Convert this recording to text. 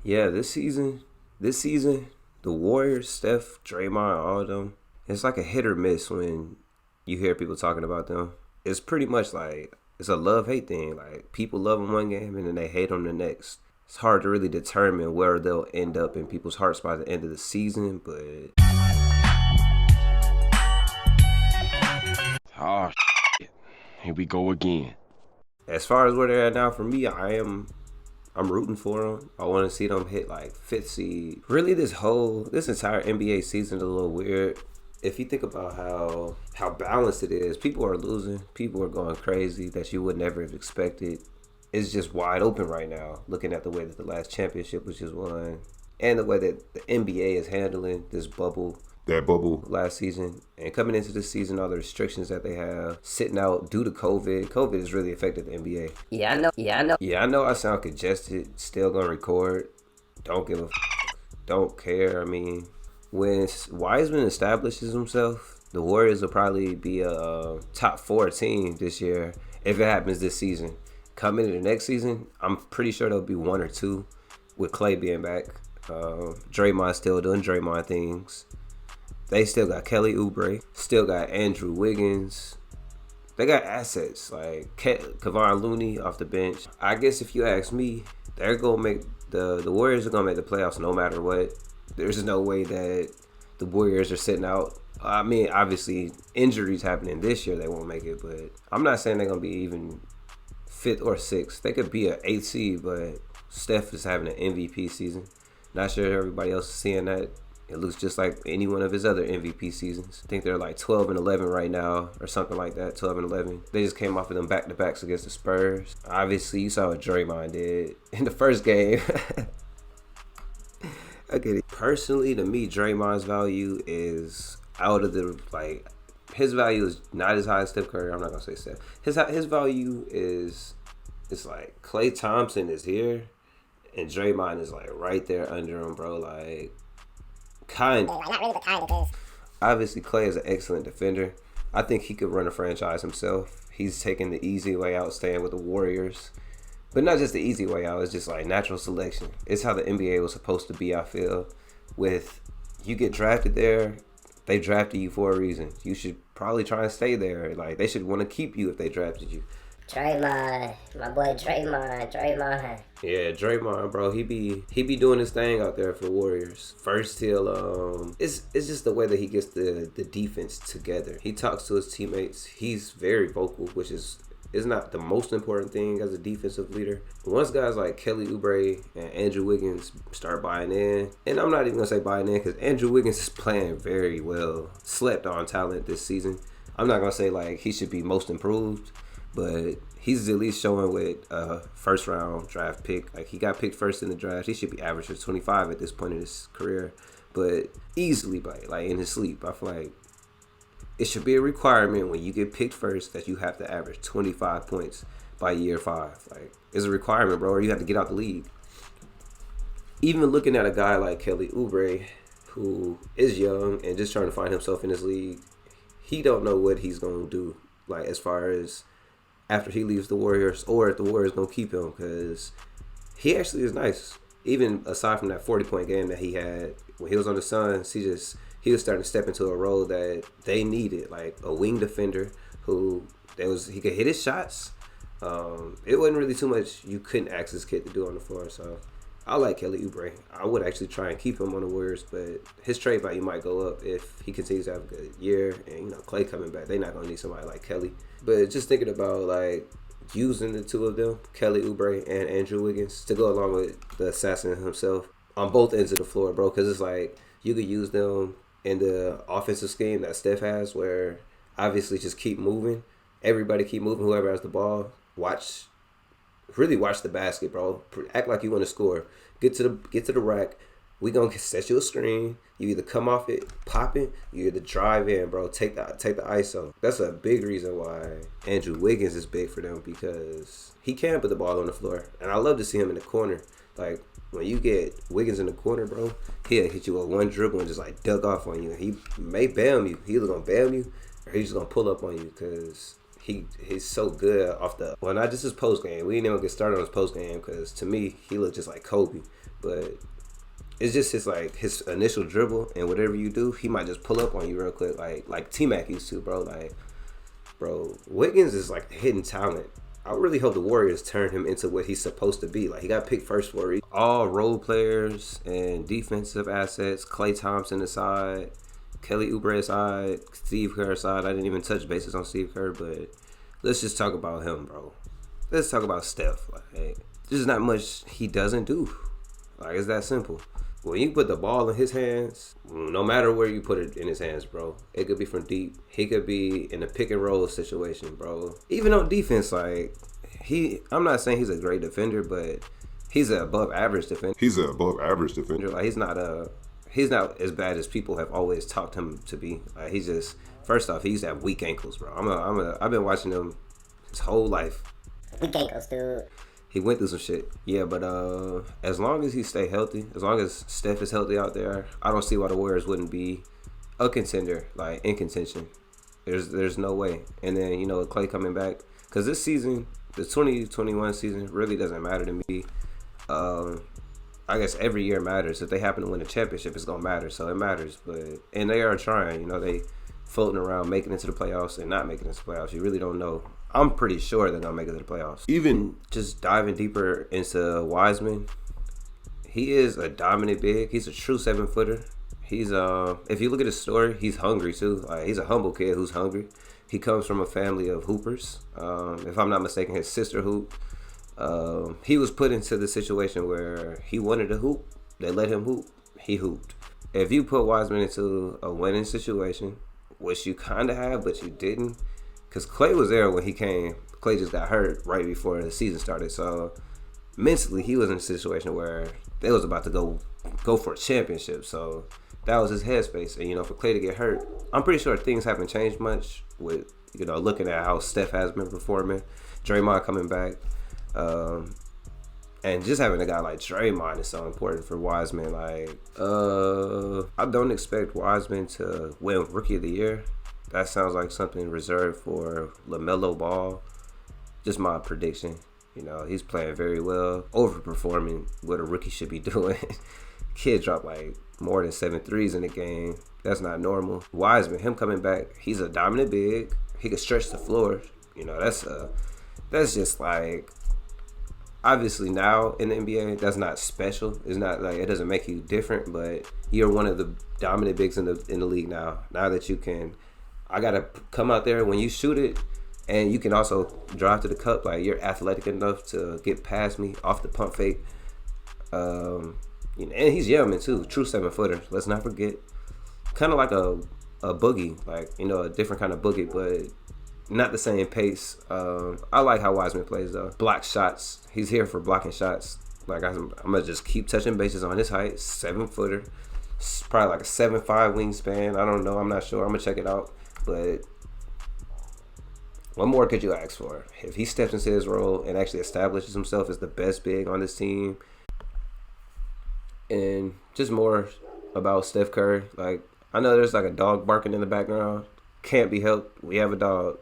Yeah, this season, the Warriors, Steph, Draymond, all of them, it's like a hit or miss when you hear people talking about them. It's pretty much like it's a love hate thing. Like people love them one game and then they hate them the next. It's hard to really determine where they'll end up in people's hearts by the end of the season, but Oh, here we go again. as far as where they're at now, for me, I'm rooting for them. I want to see them hit like fifth seed. Really, this entire NBA season is a little weird. If you think about how balanced it is, people are losing, people are going crazy that you would never have expected. It's just wide open right now. Looking at the way that the last championship was just won, and the way that the NBA is handling this bubble. That bubble last season and coming into this season, all the restrictions that they have sitting out due to COVID. COVID has really affected the NBA. Yeah, I know. Yeah, I know. Yeah, I know I sound congested. Still gonna record. Don't give a don't care. I mean, when Wiseman establishes himself, the Warriors will probably be a top 4 team this year if it happens this season. Coming into the next season, I'm pretty sure they'll be 1 or 2 with Clay being back. Draymond still doing Draymond things. They still got Kelly Oubre, still got Andrew Wiggins. They got assets like Kevon Looney off the bench. I guess if you ask me, they're gonna make the Warriors are gonna make the playoffs no matter what. There's no way that the Warriors are sitting out. I mean, obviously injuries happening this year, they won't make it. But I'm not saying they're gonna be even fifth or sixth. They could be an 8th seed, but Steph is having an MVP season. Not sure everybody else is seeing that. It looks just like any one of his other MVP seasons. I think they're like 12 and 11 right now or something like that, 12 and 11. They just came off of them back-to-backs against the Spurs. Obviously, you saw what Draymond did in the first game. Okay, personally, to me, Draymond's value is out of the, like, his value is not as high as Steph Curry. I'm not going to say Steph. His value is, it's like Klay Thompson is here and Draymond is like right there under him, bro. Like, kind of. Not really, but kind of is. Obviously, Clay is an excellent defender. I think he could run a franchise himself. He's taking the easy way out, staying with the Warriors. But not just the easy way out, it's just like natural selection. It's how the NBA was supposed to be, I feel. With you get drafted there, they drafted you for a reason. You should probably try and stay there. Like, they should want to keep you if they drafted you. Draymond, my boy Draymond. Yeah, Draymond, bro, he be doing his thing out there for the Warriors. First, it's just the way that he gets the defense together. He talks to his teammates. He's very vocal, which is not the most important thing as a defensive leader. Once guys like Kelly Oubre and Andrew Wiggins start buying in, and I'm not even gonna say buying in because Andrew Wiggins is playing very well, slept on talent this season. I'm not gonna say like he should be most improved, but he's at least showing with a first round draft pick. Like, he got picked first in the draft. He should be averaging 25 at this point in his career, but easily by like in his sleep. I feel like it should be a requirement when you get picked first that you have to average 25 points by year 5. Like, it's a requirement, bro, or you have to get out the league. Even looking at a guy like Kelly Oubre, who is young and just trying to find himself in this league, he don't know what he's gonna do. Like, as far as after he leaves the Warriors, or if the Warriors gonna keep him, because he actually is nice. Even aside from that 40-point game that he had when he was on the Suns, he was starting to step into a role that they needed, like a wing defender he could hit his shots. It wasn't really too much you couldn't ask this kid to do on the floor. So I like Kelly Oubre. I would actually try and keep him on the Warriors, but his trade value might go up if he continues to have a good year. And Clay coming back, they're not gonna need somebody like Kelly. But just thinking about like using the two of them, Kelly Oubre and Andrew Wiggins, to go along with the assassin himself on both ends of the floor, bro. Because it's like you could use them in the offensive scheme that Steph has, where obviously just keep moving. Everybody keep moving. Whoever has the ball, really watch the basket, bro. Act like you want to score. Get to the rack. We gonna set you a screen. You either come off it, pop it. You either drive in, bro. Take the ISO. That's a big reason why Andrew Wiggins is big for them, because he can put the ball on the floor, and I love to see him in the corner. Like, when you get Wiggins in the corner, bro, he'll hit you with one dribble and just like dug off on you. He may bam you. He either gonna bam you or he's just gonna pull up on you, because he's so good off the. Well, not just his post game. We didn't even get started on his post game, because to me he looked just like Kobe. but it's just his initial dribble, and whatever you do, he might just pull up on you real quick, like T-Mac used to, bro. Like, bro, Wiggins is like a hidden talent. I really hope the Warriors turn him into what he's supposed to be. Like, he got picked first for all role players and defensive assets. Klay Thompson aside, Kelly Oubre aside, Steve Kerr aside. I didn't even touch bases on Steve Kerr, but let's just talk about him, bro. Let's talk about Steph. Like, there's not much he doesn't do. Like, it's that simple. When you put the ball in his hands, no matter where you put it in his hands, bro, it could be from deep. He could be in a pick and roll situation, bro. Even on defense, like, I'm not saying he's a great defender, but he's an above average defender. Like, he's not as bad as people have always talked him to be. Like, he's just, first off, he's got weak ankles, bro. I've been watching him his whole life. Weak ankles, dude. He went through some shit. Yeah, but as long as he stay healthy, as long as Steph is healthy out there, I don't see why the Warriors wouldn't be a contender, like in contention. There's no way. And then, with Klay coming back, because this season, the 2021 season, really doesn't matter to me. I guess every year matters. If they happen to win a championship, it's gonna matter. So it matters. And they are trying. They floating around, making it to the playoffs and not making it to the playoffs. You really don't know. I'm pretty sure they're going to make it to the playoffs. Even just diving deeper into Wiseman, he is a dominant big. He's a true 7-footer. He's, if you look at his story, he's hungry too. Like, he's a humble kid who's hungry. He comes from a family of hoopers. If I'm not mistaken, his sister hooped. He was put into the situation where he wanted to hoop. They let him hoop. He hooped. If you put Wiseman into a winning situation, which you kind of have, but you didn't, because Klay was there when he came. Klay just got hurt right before the season started. So mentally, he was in a situation where they was about to go for a championship. So that was his headspace. And, for Klay to get hurt, I'm pretty sure things haven't changed much with, looking at how Steph has been performing. Draymond coming back. And just having a guy like Draymond is so important for Wiseman. Like, I don't expect Wiseman to win Rookie of the Year. That sounds like something reserved for LaMelo Ball. Just my prediction. He's playing very well, overperforming what a rookie should be doing. Kid dropped like more than 7 threes in the game. That's not normal. Wiseman, him coming back, he's a dominant big. He can stretch the floor. That's just like, obviously now in the NBA, that's not special. It's not like, it doesn't make you different, but you're one of the dominant bigs in the league now. Now that you can, I gotta come out there when you shoot it, and you can also drive to the cup. Like, you're athletic enough to get past me off the pump fake. And he's yelling too, true 7-footer. Let's not forget, kind of like a boogie, like a different kind of boogie, but not the same pace. I like how Wiseman plays though. Block shots. He's here for blocking shots. Like, I'm gonna just keep touching bases on his height. 7-footer. Probably like a 7'5" wingspan. I don't know. I'm not sure. I'm gonna check it out. But what more could you ask for? If he steps into his role and actually establishes himself as the best big on this team, and just more about Steph Curry. Like, I know there's like a dog barking in the background. Can't be helped. We have a dog.